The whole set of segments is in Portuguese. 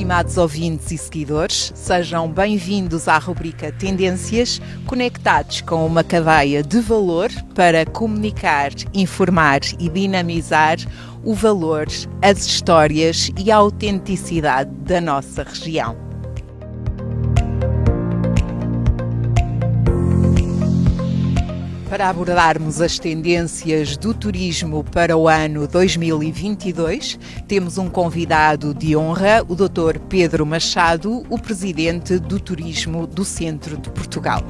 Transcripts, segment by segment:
Estimados ouvintes e seguidores, sejam bem-vindos à rubrica Tendências, conectados com uma cadeia de valor para comunicar, informar e dinamizar o valor, as histórias e a autenticidade da nossa região. Para abordarmos as tendências do turismo para o ano 2022, temos um convidado de honra, o Dr. Pedro Machado, o Presidente do Turismo do Centro de Portugal.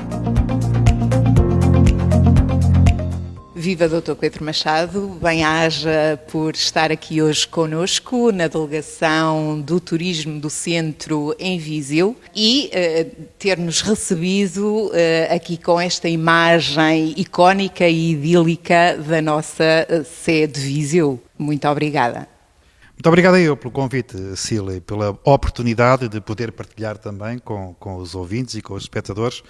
Viva Dr. Pedro Machado, bem-aja por estar aqui hoje connosco na delegação do Turismo do Centro em Viseu e ter-nos recebido aqui com esta imagem icónica e idílica da nossa sede Viseu. Muito obrigada. Muito obrigado eu pelo convite, Cília, e pela oportunidade de poder partilhar também com os ouvintes e com os espectadores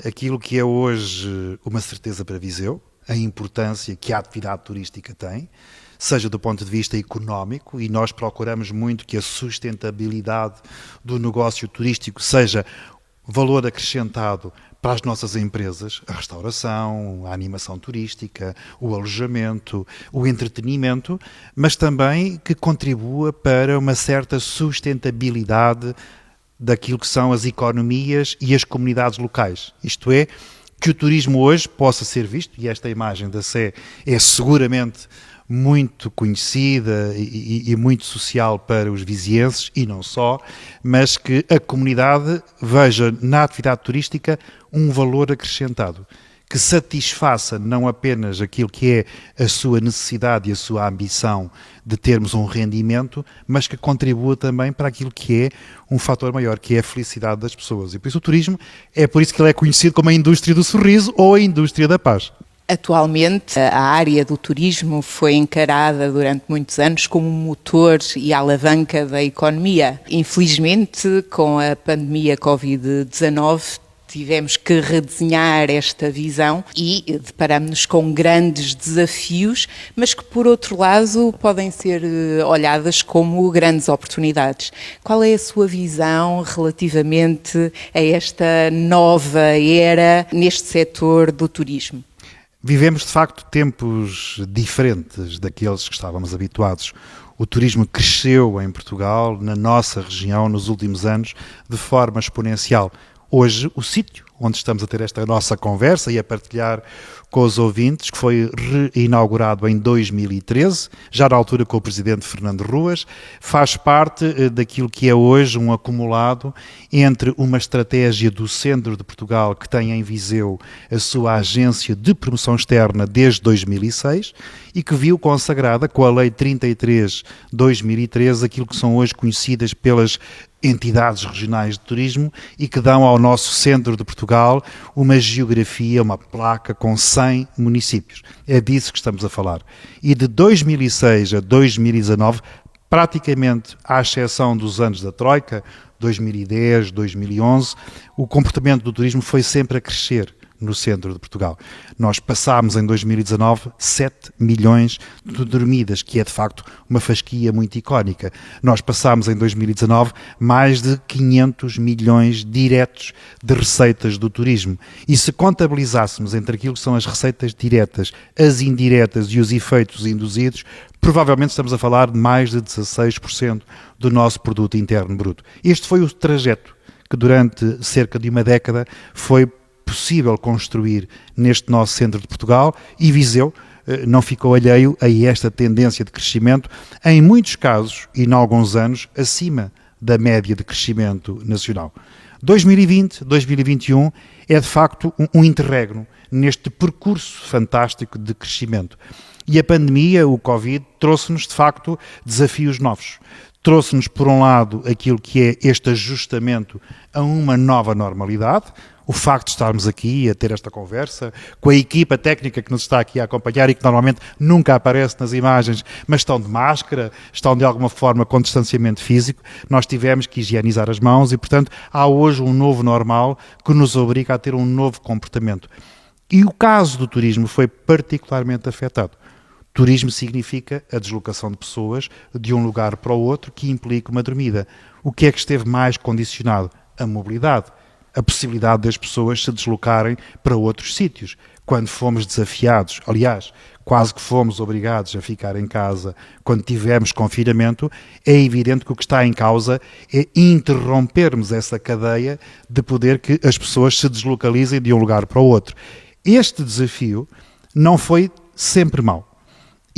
aquilo que é hoje uma certeza para Viseu, a importância que a atividade turística tem, seja do ponto de vista económico, e nós procuramos muito que a sustentabilidade do negócio turístico seja valor acrescentado para as nossas empresas, a restauração, a animação turística, o alojamento, o entretenimento, mas também que contribua para uma certa sustentabilidade daquilo que são as economias e as comunidades locais. Isto é, que o turismo hoje possa ser visto, e esta imagem da Sé é seguramente muito conhecida e muito social para os vizienses, e não só, mas que a comunidade veja na atividade turística um valor acrescentado, que satisfaça não apenas aquilo que é a sua necessidade e a sua ambição de termos um rendimento, mas que contribua também para aquilo que é um fator maior, que é a felicidade das pessoas. E por isso o turismo, é por isso que ele é conhecido como a indústria do sorriso ou a indústria da paz. Atualmente, a área do turismo foi encarada durante muitos anos como motor e alavanca da economia. Infelizmente, com a pandemia Covid-19, tivemos que redesenhar esta visão e deparamos-nos com grandes desafios, mas que, por outro lado, podem ser olhadas como grandes oportunidades. Qual é a sua visão relativamente a esta nova era neste setor do turismo? Vivemos, de facto, tempos diferentes daqueles que estávamos habituados. O turismo cresceu em Portugal, na nossa região, nos últimos anos, de forma exponencial. Hoje, o sítio onde estamos a ter esta nossa conversa e a partilhar com os ouvintes, que foi reinaugurado em 2013, já na altura com o Presidente Fernando Ruas, faz parte daquilo que é hoje um acumulado entre uma estratégia do Centro de Portugal, que tem em Viseu a sua agência de promoção externa desde 2006 e que viu consagrada com a Lei 33/2013 aquilo que são hoje conhecidas pelas entidades regionais de turismo e que dão ao nosso Centro de Portugal uma geografia, uma placa com 100 municípios. É disso que estamos a falar. E de 2006 a 2019, praticamente à exceção dos anos da Troika, 2010, 2011, o comportamento do turismo foi sempre a crescer no Centro de Portugal. Nós passámos em 2019 7 milhões de dormidas, que é de facto uma fasquia muito icónica. Nós passámos em 2019 mais de 500 milhões diretos de receitas do turismo. E se contabilizássemos entre aquilo que são as receitas diretas, as indiretas e os efeitos induzidos, provavelmente estamos a falar de mais de 16% do nosso produto interno bruto. Este foi o trajeto que durante cerca de uma década foi possível construir neste nosso Centro de Portugal, e Viseu não ficou alheio a esta tendência de crescimento, em muitos casos e em alguns anos acima da média de crescimento nacional. 2020, 2021 é de facto um interregno neste percurso fantástico de crescimento. E a pandemia, o Covid, trouxe-nos de facto desafios novos. Trouxe-nos, por um lado, aquilo que é este ajustamento a uma nova normalidade, o facto de estarmos aqui a ter esta conversa com a equipa técnica que nos está aqui a acompanhar e que normalmente nunca aparece nas imagens, mas estão de máscara, estão de alguma forma com distanciamento físico, nós tivemos que higienizar as mãos e, portanto, há hoje um novo normal que nos obriga a ter um novo comportamento. E o caso do turismo foi particularmente afetado. Turismo significa a deslocação de pessoas de um lugar para o outro que implica uma dormida. O que é que esteve mais condicionado? A mobilidade, a possibilidade das pessoas se deslocarem para outros sítios. Quando fomos desafiados, aliás, quase que fomos obrigados a ficar em casa quando tivemos confinamento, é evidente que o que está em causa é interrompermos essa cadeia de poder que as pessoas se deslocalizem de um lugar para o outro. Este desafio não foi sempre mau.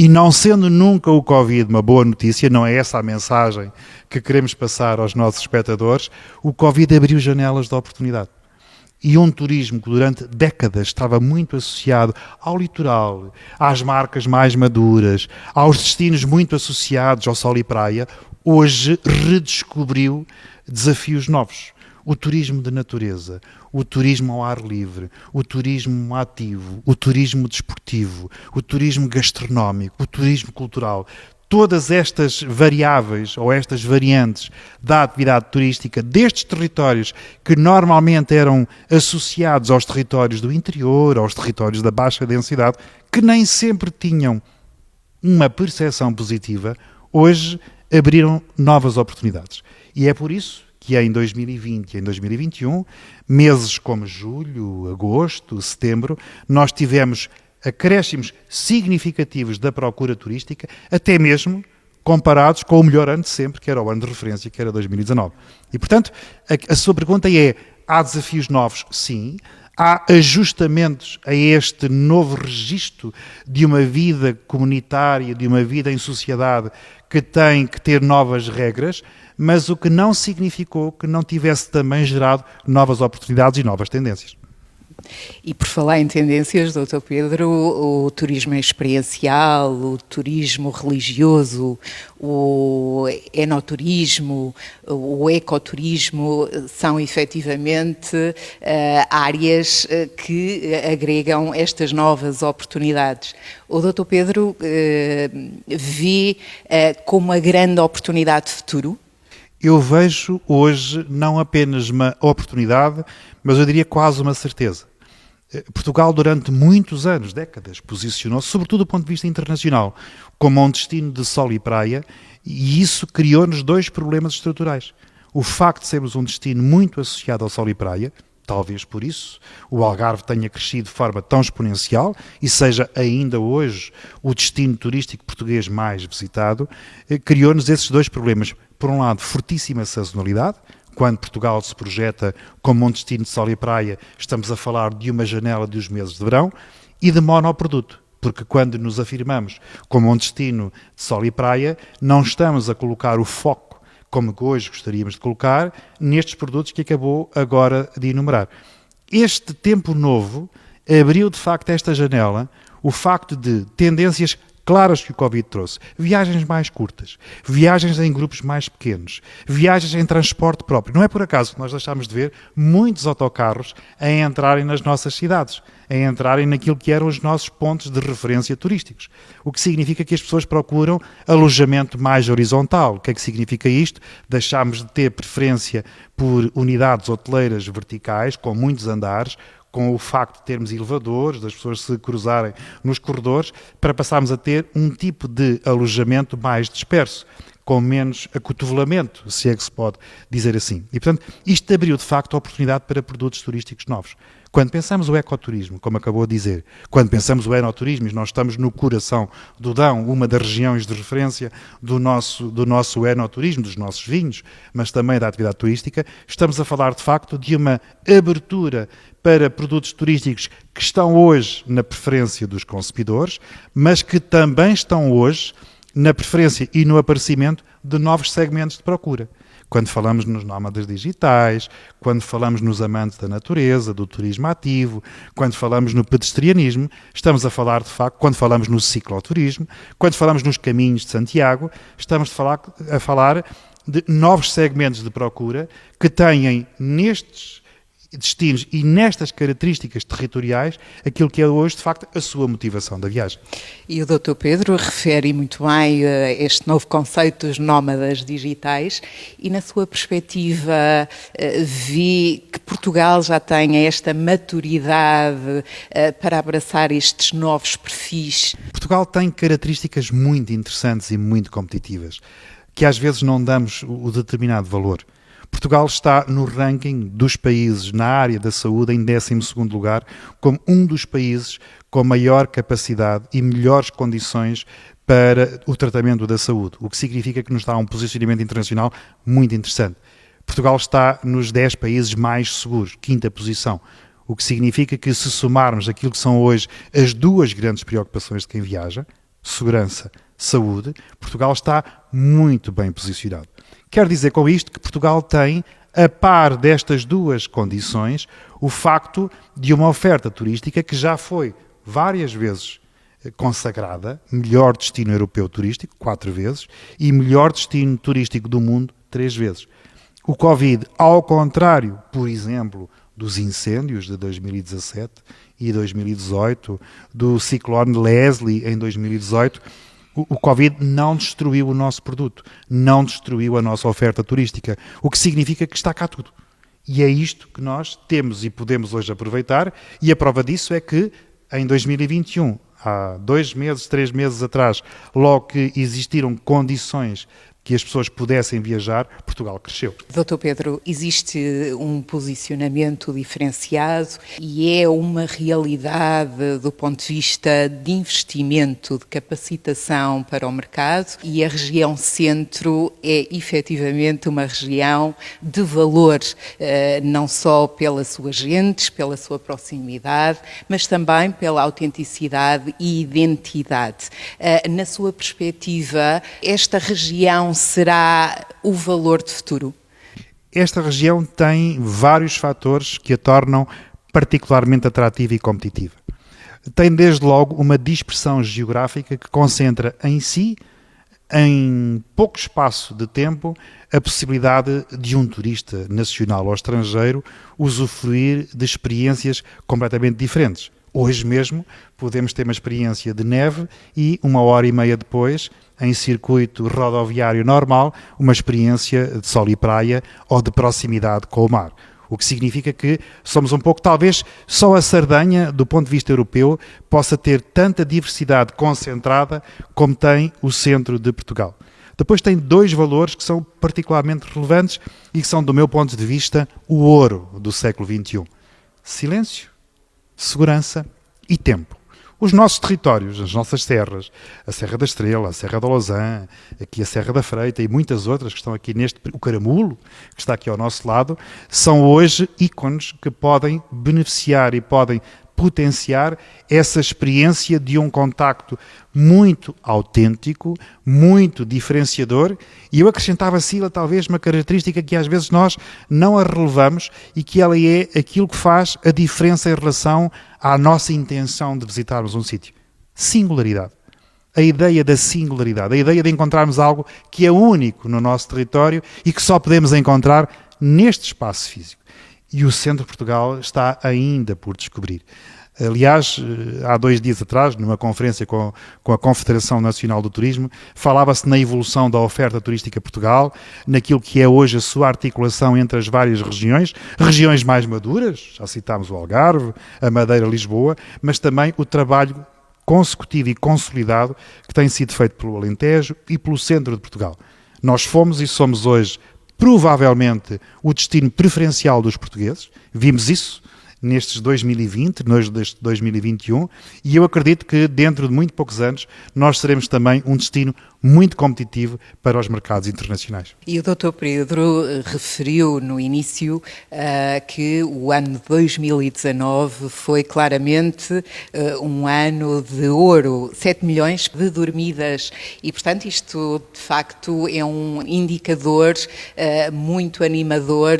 E não sendo nunca o Covid uma boa notícia, não é essa a mensagem que queremos passar aos nossos espectadores, o Covid abriu janelas de oportunidade. E um turismo que durante décadas estava muito associado ao litoral, às marcas mais maduras, aos destinos muito associados ao sol e praia, hoje redescobriu desafios novos. O turismo de natureza, o turismo ao ar livre, o turismo ativo, o turismo desportivo, o turismo gastronómico, o turismo cultural. Todas estas variáveis ou estas variantes da atividade turística destes territórios que normalmente eram associados aos territórios do interior, aos territórios da baixa densidade, que nem sempre tinham uma percepção positiva, hoje abriram novas oportunidades. E é por isso que em 2020 e em 2021, meses como julho, agosto, setembro, nós tivemos acréscimos significativos da procura turística, até mesmo comparados com o melhor ano de sempre, que era o ano de referência, que era 2019. E, portanto, a sua pergunta é, há desafios novos? Sim. Há ajustamentos a este novo registro de uma vida comunitária, de uma vida em sociedade que tem que ter novas regras, mas o que não significou que não tivesse também gerado novas oportunidades e novas tendências. E por falar em tendências, Dr. Pedro, o turismo experiencial, o turismo religioso, o enoturismo, o ecoturismo são efetivamente áreas que agregam estas novas oportunidades. O Dr. Pedro vê como uma grande oportunidade de futuro? Eu vejo hoje não apenas uma oportunidade, mas eu diria quase uma certeza. Portugal, durante muitos anos, décadas, posicionou-se, sobretudo do ponto de vista internacional, como um destino de sol e praia, e isso criou-nos dois problemas estruturais. O facto de sermos um destino muito associado ao sol e praia, talvez por isso o Algarve tenha crescido de forma tão exponencial e seja ainda hoje o destino turístico português mais visitado, criou-nos esses dois problemas. Por um lado, fortíssima sazonalidade. Quando Portugal se projeta como um destino de sol e praia, estamos a falar de uma janela dos meses de verão e de monoproduto, porque quando nos afirmamos como um destino de sol e praia, não estamos a colocar o foco, como hoje gostaríamos de colocar, nestes produtos que acabou agora de enumerar. Este tempo novo abriu, de facto, esta janela, o facto de tendências claras que o Covid trouxe. Viagens mais curtas, viagens em grupos mais pequenos, viagens em transporte próprio. Não é por acaso que nós deixámos de ver muitos autocarros a entrarem nas nossas cidades, a entrarem naquilo que eram os nossos pontos de referência turísticos. O que significa que as pessoas procuram alojamento mais horizontal. O que é que significa isto? Deixámos de ter preferência por unidades hoteleiras verticais, com muitos andares, com o facto de termos elevadores, das pessoas se cruzarem nos corredores, para passarmos a ter um tipo de alojamento mais disperso, com menos acotovelamento, se é que se pode dizer assim. E, portanto, isto abriu, de facto, a oportunidade para produtos turísticos novos. Quando pensamos o ecoturismo, como acabou de dizer, quando pensamos o enoturismo, e nós estamos no coração do Dão, uma das regiões de referência do nosso enoturismo, dos nossos vinhos, mas também da atividade turística, estamos a falar, de facto, de uma abertura para produtos turísticos que estão hoje na preferência dos consumidores, mas que também estão hoje na preferência e no aparecimento de novos segmentos de procura. Quando falamos nos nómadas digitais, quando falamos nos amantes da natureza, do turismo ativo, quando falamos no pedestrianismo, estamos a falar, de facto, quando falamos no cicloturismo, quando falamos nos caminhos de Santiago, estamos a falar de novos segmentos de procura que têm nestes destinos e nestas características territoriais aquilo que é hoje, de facto, a sua motivação da viagem. E o Dr. Pedro refere muito bem este novo conceito dos nómadas digitais e, na sua perspectiva, vê que Portugal já tem esta maturidade para abraçar estes novos perfis? Portugal tem características muito interessantes e muito competitivas, que às vezes não damos o determinado valor. Portugal está no ranking dos países na área da saúde em 12º lugar, como um dos países com maior capacidade e melhores condições para o tratamento da saúde, o que significa que nos dá um posicionamento internacional muito interessante. Portugal está nos 10 países mais seguros, 5ª posição, o que significa que se somarmos aquilo que são hoje as duas grandes preocupações de quem viaja, segurança, saúde, Portugal está muito bem posicionado. Quero dizer com isto que Portugal tem, a par destas duas condições, o facto de uma oferta turística que já foi várias vezes consagrada, melhor destino europeu turístico, 4 vezes, e melhor destino turístico do mundo, 3 vezes. O Covid, ao contrário, por exemplo, dos incêndios de 2017 e 2018, do ciclone Leslie em 2018, o Covid não destruiu o nosso produto, não destruiu a nossa oferta turística, o que significa que está cá tudo. E é isto que nós temos e podemos hoje aproveitar, e a prova disso é que em 2021, há 2 meses, 3 meses atrás, logo que existiram condições que as pessoas pudessem viajar, Portugal cresceu. Dr. Pedro, existe um posicionamento diferenciado e é uma realidade do ponto de vista de investimento, de capacitação para o mercado, e a região centro é efetivamente uma região de valor, não só pelas suas gentes, pela sua proximidade, mas também pela autenticidade e identidade. Na sua perspectiva, esta região será o valor de futuro? Esta região tem vários fatores que a tornam particularmente atrativa e competitiva. Tem desde logo uma dispersão geográfica que concentra em si, em pouco espaço de tempo, a possibilidade de um turista nacional ou estrangeiro usufruir de experiências completamente diferentes. Hoje mesmo podemos ter uma experiência de neve e 1h30 depois, em circuito rodoviário normal, uma experiência de sol e praia ou de proximidade com o mar. O que significa que somos um pouco, talvez, só a Sardenha, do ponto de vista europeu, possa ter tanta diversidade concentrada como tem o centro de Portugal. Depois tem 2 valores que são particularmente relevantes e que são, do meu ponto de vista, o ouro do século XXI. Silêncio, segurança e tempo. Os nossos territórios, as nossas serras, a Serra da Estrela, a Serra da Lousã, aqui a Serra da Freita e muitas outras que estão aqui o Caramulo, que está aqui ao nosso lado, são hoje ícones que podem beneficiar e podem potenciar essa experiência de um contacto muito autêntico, muito diferenciador, e eu acrescentava, Sila, talvez uma característica que às vezes nós não a relevamos e que ela é aquilo que faz a diferença em relação à nossa intenção de visitarmos um sítio. Singularidade. A ideia da singularidade, a ideia de encontrarmos algo que é único no nosso território e que só podemos encontrar neste espaço físico. E o centro de Portugal está ainda por descobrir. Aliás, há 2 dias atrás, numa conferência com a Confederação Nacional do Turismo, falava-se na evolução da oferta turística em Portugal, naquilo que é hoje a sua articulação entre as várias regiões mais maduras, já citámos o Algarve, a Madeira, Lisboa, mas também o trabalho consecutivo e consolidado que tem sido feito pelo Alentejo e pelo centro de Portugal. Nós fomos e somos hoje provavelmente o destino preferencial dos portugueses, vimos isso nestes 2020, neste 2021, e eu acredito que dentro de muito poucos anos nós seremos também um destino muito competitivo para os mercados internacionais. E o Dr. Pedro referiu no início que o ano 2019 foi claramente um ano de ouro, 7 milhões de dormidas, e portanto isto de facto é um indicador muito animador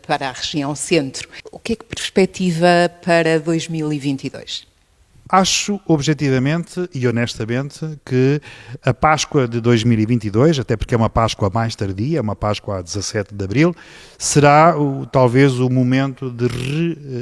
para a região centro. O que é que perspectiva para 2022? Acho objetivamente e honestamente que a Páscoa de 2022, até porque é uma Páscoa mais tardia, uma Páscoa a 17 de Abril, será talvez o momento de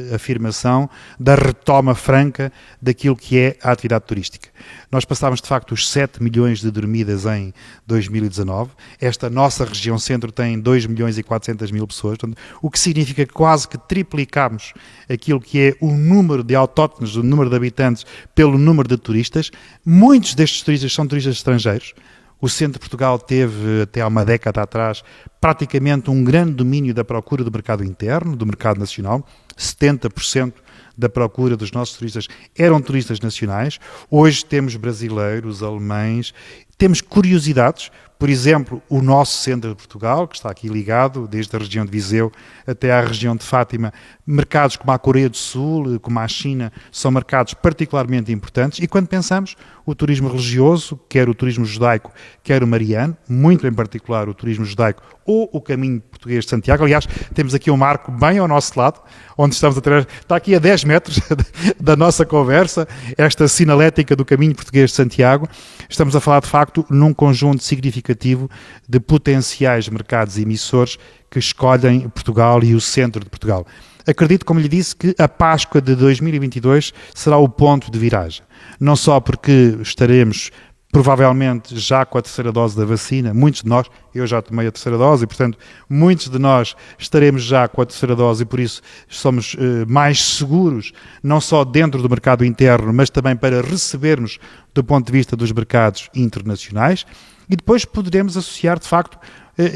reafirmação, da retoma franca daquilo que é a atividade turística. Nós passámos de facto os 7 milhões de dormidas em 2019, esta nossa região centro tem 2 milhões e 400 mil pessoas, portanto, o que significa que quase que triplicamos aquilo que é o número de autóctones, o número de habitantes pelo número de turistas. Muitos destes turistas são turistas estrangeiros. O centro de Portugal teve, até há uma década atrás, praticamente um grande domínio da procura do mercado interno, do mercado nacional. 70% da procura dos nossos turistas eram turistas nacionais. Hoje temos brasileiros, alemães, temos curiosidades. Por exemplo, o nosso centro de Portugal, que está aqui ligado, desde a região de Viseu até à região de Fátima, mercados como a Coreia do Sul, como a China, são mercados particularmente importantes. E quando pensamos o turismo religioso, quer o turismo judaico, quer o mariano, muito em particular o turismo judaico ou o caminho português de Santiago. Aliás, temos aqui um marco bem ao nosso lado, onde estamos a ter, está aqui a 10 metros da nossa conversa, esta sinalética do caminho português de Santiago. Estamos a falar, de facto, num conjunto significativo de potenciais mercados emissores que escolhem Portugal e o centro de Portugal. Acredito, como lhe disse, que a Páscoa de 2022 será o ponto de viragem. Não só porque estaremos provavelmente já com a terceira dose da vacina, muitos de nós, eu já tomei a terceira dose e, portanto, muitos de nós estaremos já com a terceira dose e, por isso, somos mais seguros, não só dentro do mercado interno, mas também para recebermos do ponto de vista dos mercados internacionais. E depois poderemos associar, de facto,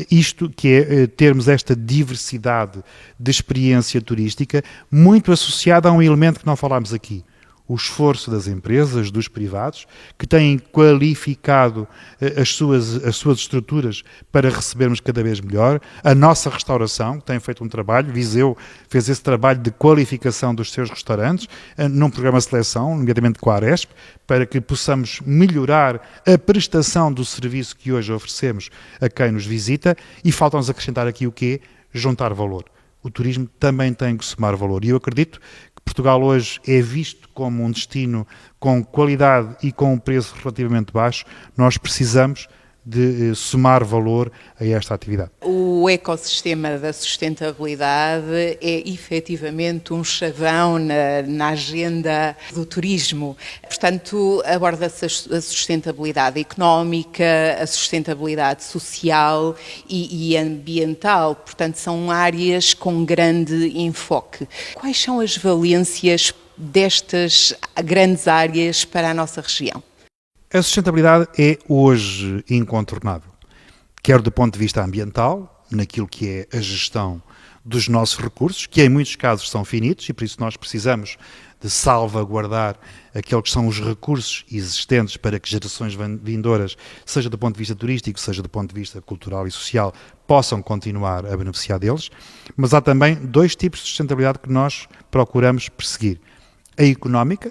isto que é termos esta diversidade de experiência turística muito associada a um elemento que não falámos aqui. O esforço das empresas, dos privados, que têm qualificado as suas estruturas para recebermos cada vez melhor. A nossa restauração, que tem feito um trabalho, Viseu fez esse trabalho de qualificação dos seus restaurantes, num programa de seleção, nomeadamente com a Aresp, para que possamos melhorar a prestação do serviço que hoje oferecemos a quem nos visita. E falta-nos acrescentar aqui o quê? Juntar valor. O turismo também tem que somar valor. E eu acredito que Portugal hoje é visto como um destino com qualidade e com um preço relativamente baixo. Nós precisamos de somar valor a esta atividade. O ecossistema da sustentabilidade é efetivamente um chavão na agenda do turismo. Portanto, aborda-se a sustentabilidade económica, a sustentabilidade social e ambiental. Portanto, são áreas com grande enfoque. Quais são as valências destas grandes áreas para a nossa região? A sustentabilidade é hoje incontornável, quer do ponto de vista ambiental, naquilo que é a gestão dos nossos recursos, que em muitos casos são finitos e por isso nós precisamos de salvaguardar aqueles que são os recursos existentes para que gerações vindouras, seja do ponto de vista turístico, seja do ponto de vista cultural e social, possam continuar a beneficiar deles. Mas há também dois tipos de sustentabilidade que nós procuramos perseguir. A económica,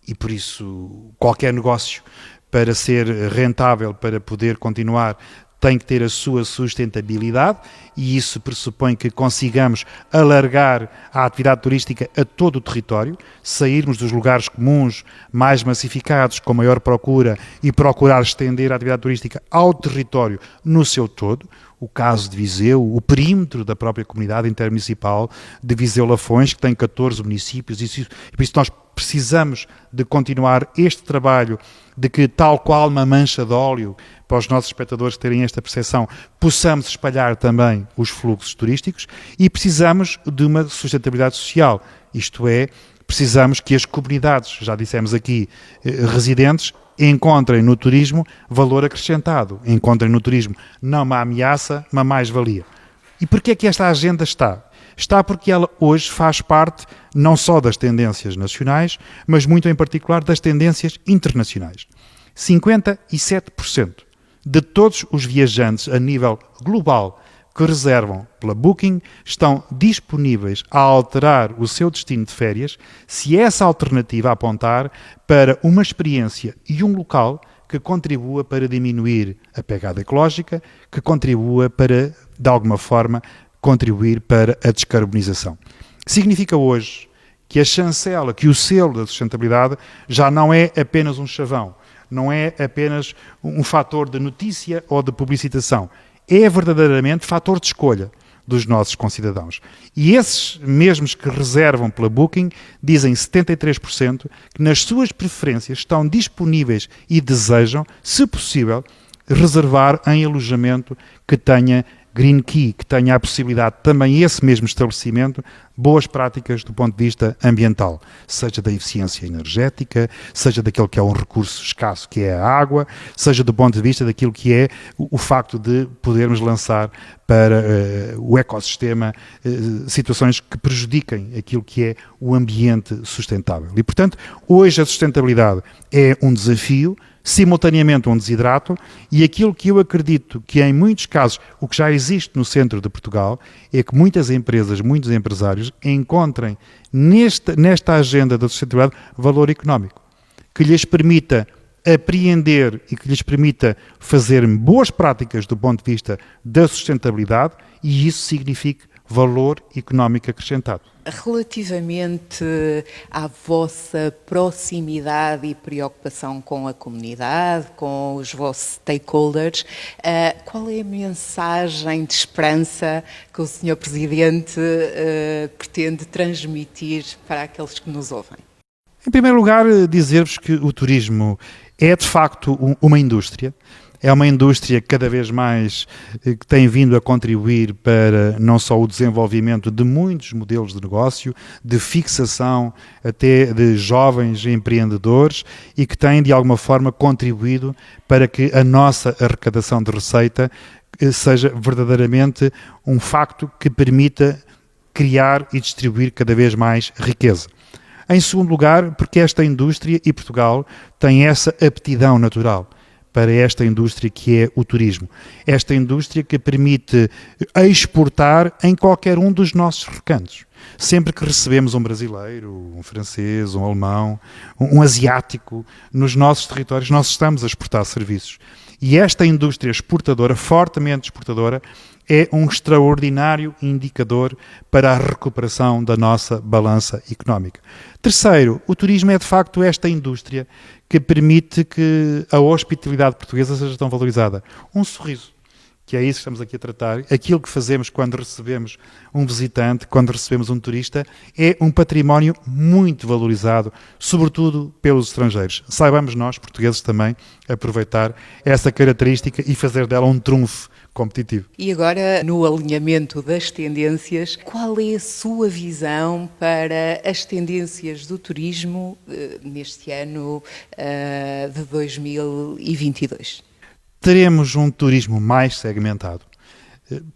e por isso qualquer negócio, para ser rentável, para poder continuar, tem que ter a sua sustentabilidade e isso pressupõe que consigamos alargar a atividade turística a todo o território, sairmos dos lugares comuns mais massificados, com maior procura e procurar estender a atividade turística ao território no seu todo. O caso de Viseu, o perímetro da própria comunidade intermunicipal de Viseu-Lafões, que tem 14 municípios, e por isso nós precisamos de continuar este trabalho de que, tal qual uma mancha de óleo, para os nossos espectadores terem esta percepção, possamos espalhar também os fluxos turísticos e precisamos de uma sustentabilidade social, isto é, precisamos que as comunidades, já dissemos aqui, residentes, encontrem no turismo valor acrescentado, encontrem no turismo não uma ameaça, uma mais-valia. E porquê é que esta agenda está? Está porque ela hoje faz parte não só das tendências nacionais, mas muito em particular das tendências internacionais. 57% de todos os viajantes a nível global que reservam pela Booking estão disponíveis a alterar o seu destino de férias se essa alternativa apontar para uma experiência e um local que contribua para diminuir a pegada ecológica, que contribua para, de alguma forma, contribuir para a descarbonização. Significa hoje que a chancela, que o selo da sustentabilidade já não é apenas um chavão, não é apenas um fator de notícia ou de publicitação, é verdadeiramente fator de escolha dos nossos concidadãos. E esses mesmos que reservam pela Booking dizem 73% que nas suas preferências estão disponíveis e desejam, se possível, reservar em alojamento que tenha Green Key, que tenha a possibilidade também esse mesmo estabelecimento, boas práticas do ponto de vista ambiental, seja da eficiência energética, seja daquele que é um recurso escasso que é a água, seja do ponto de vista daquilo que é o facto de podermos lançar para o ecossistema situações que prejudiquem aquilo que é o ambiente sustentável. E, portanto, hoje a sustentabilidade é um desafio, simultaneamente um desidrato, e aquilo que eu acredito que em muitos casos, o que já existe no centro de Portugal, é que muitas empresas, muitos empresários encontrem nesta agenda da sustentabilidade valor económico, que lhes permita apreender e que lhes permita fazer boas práticas do ponto de vista da sustentabilidade, e isso significa valor económico acrescentado. Relativamente à vossa proximidade e preocupação com a comunidade, com os vossos stakeholders, qual é a mensagem de esperança que o Sr. Presidente pretende transmitir para aqueles que nos ouvem? Em primeiro lugar, dizer-vos que o turismo é de facto uma indústria. É uma indústria que cada vez mais que tem vindo a contribuir para não só o desenvolvimento de muitos modelos de negócio, de fixação até de jovens empreendedores, e que tem de alguma forma contribuído para que a nossa arrecadação de receita seja verdadeiramente um facto que permita criar e distribuir cada vez mais riqueza. Em segundo lugar, porque esta indústria e Portugal têm essa aptidão natural para esta indústria que é o turismo. Esta indústria que permite exportar em qualquer um dos nossos recantos. Sempre que recebemos um brasileiro, um francês, um alemão, um asiático nos nossos territórios, nós estamos a exportar serviços. E esta indústria exportadora, fortemente exportadora, é um extraordinário indicador para a recuperação da nossa balança económica. Terceiro, o turismo é de facto esta indústria que permite que a hospitalidade portuguesa seja tão valorizada. Um sorriso, que é isso que estamos aqui a tratar, aquilo que fazemos quando recebemos um visitante, quando recebemos um turista, é um património muito valorizado, sobretudo pelos estrangeiros. Saibamos nós, portugueses, também aproveitar essa característica e fazer dela um trunfo competitivo. E agora, no alinhamento das tendências, qual é a sua visão para as tendências do turismo neste ano de 2022? Teremos um turismo mais segmentado.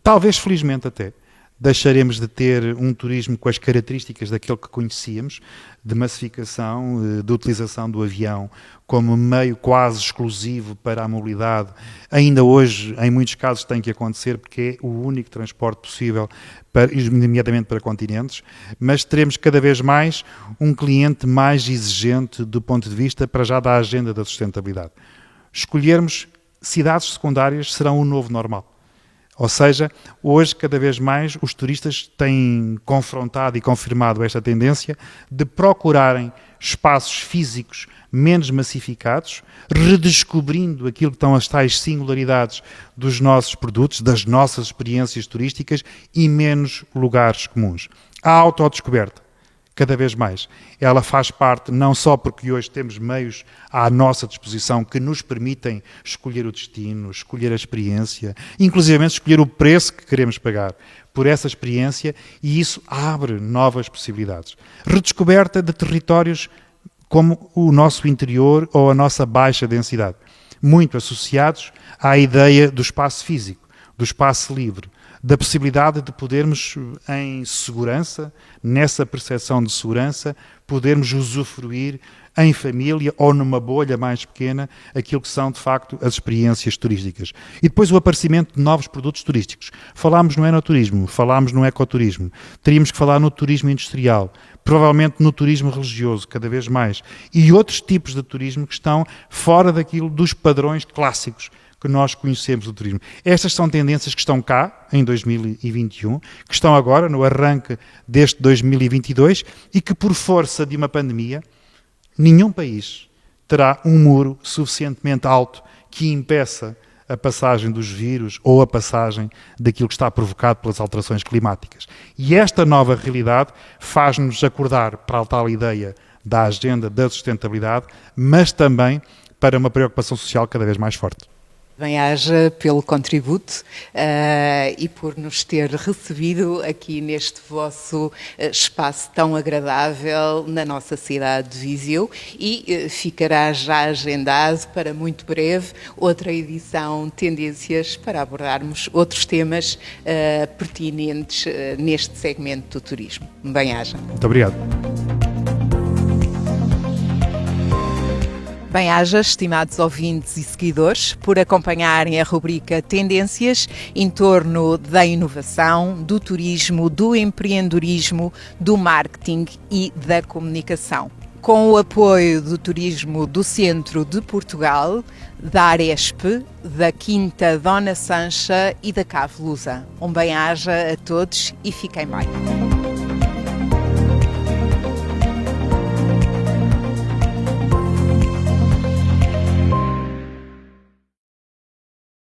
Talvez, felizmente até, deixaremos de ter um turismo com as características daquele que conhecíamos, de massificação, de utilização do avião como meio quase exclusivo para a mobilidade. Ainda hoje, em muitos casos, tem que acontecer porque é o único transporte possível, nomeadamente para continentes, mas teremos cada vez mais um cliente mais exigente do ponto de vista, para já, da agenda da sustentabilidade. Escolhermos cidades secundárias serão o novo normal. Ou seja, hoje, cada vez mais, os turistas têm confrontado e confirmado esta tendência de procurarem espaços físicos menos massificados, redescobrindo aquilo que estão as tais singularidades dos nossos produtos, das nossas experiências turísticas, e menos lugares comuns. A autodescoberta, cada vez mais, ela faz parte, não só porque hoje temos meios à nossa disposição que nos permitem escolher o destino, escolher a experiência, inclusive escolher o preço que queremos pagar por essa experiência, e isso abre novas possibilidades. Redescoberta de territórios como o nosso interior ou a nossa baixa densidade, muito associados à ideia do espaço físico, do espaço livre, da possibilidade de podermos, em segurança, nessa percepção de segurança, podermos usufruir em família ou numa bolha mais pequena aquilo que são, de facto, as experiências turísticas. E depois o aparecimento de novos produtos turísticos. Falámos no enoturismo, falámos no ecoturismo, teríamos que falar no turismo industrial, provavelmente no turismo religioso, cada vez mais, e outros tipos de turismo que estão fora daquilo dos padrões clássicos, que nós conhecemos do turismo. Estas são tendências que estão cá em 2021, que estão agora no arranque deste 2022 e que, por força de uma pandemia, nenhum país terá um muro suficientemente alto que impeça a passagem dos vírus ou a passagem daquilo que está provocado pelas alterações climáticas. E esta nova realidade faz-nos acordar para a tal ideia da agenda da sustentabilidade, mas também para uma preocupação social cada vez mais forte. Bem-aja pelo contributo e por nos ter recebido aqui neste vosso espaço tão agradável na nossa cidade de Viseu e ficará já agendado para muito breve outra edição Tendências para abordarmos outros temas pertinentes neste segmento do turismo. Bem-aja. Muito obrigado. Bem-aja, estimados ouvintes e seguidores, por acompanharem a rubrica Tendências em torno da inovação, do turismo, do empreendedorismo, do marketing e da comunicação. Com o apoio do Turismo do Centro de Portugal, da Aresp, da Quinta Dona Sancha e da Cave Lusa. Bem-aja a todos e fiquem bem.